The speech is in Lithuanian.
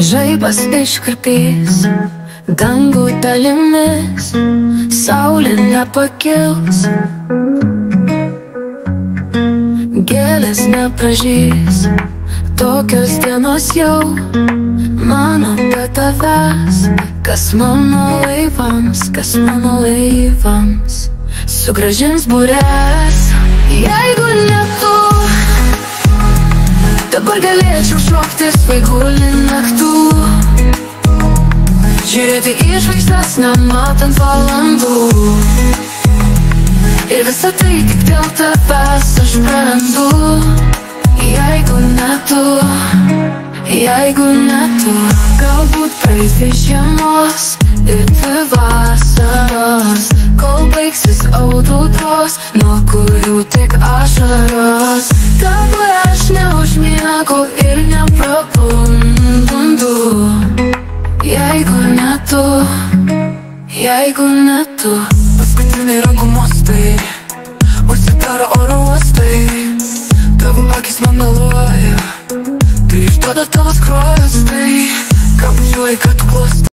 Žaibas iškarpys dangų dalimis, saulė nepakils, gėlės nepražys. Tokios dienos jau mano be tavęs. Kas mano laivams, kas mano laivams sugrąžins burės. Jeigu ne tu, dabar galėčiau šokti svaigulį naktų, žiūrėti į žvaigždes nematant valandų. Ir visą tai tik dėl tavęs aš brandu. Jeigu ne tu, jeigu ne tu, galbūt praeis dvi žiemos ir dvi vasaros, kol baigsis audros, nuo kurių tik ašaros. Dabar aš neužmiegu ir neprabundu. Jeigu ne tu, jeigu ne tu. Paskutiniai rankų mostai užsidaro oro uostai, tavo akis man meluoja, tai išduoda tavo skruostai, ką bučiuoji, kad tu klostai.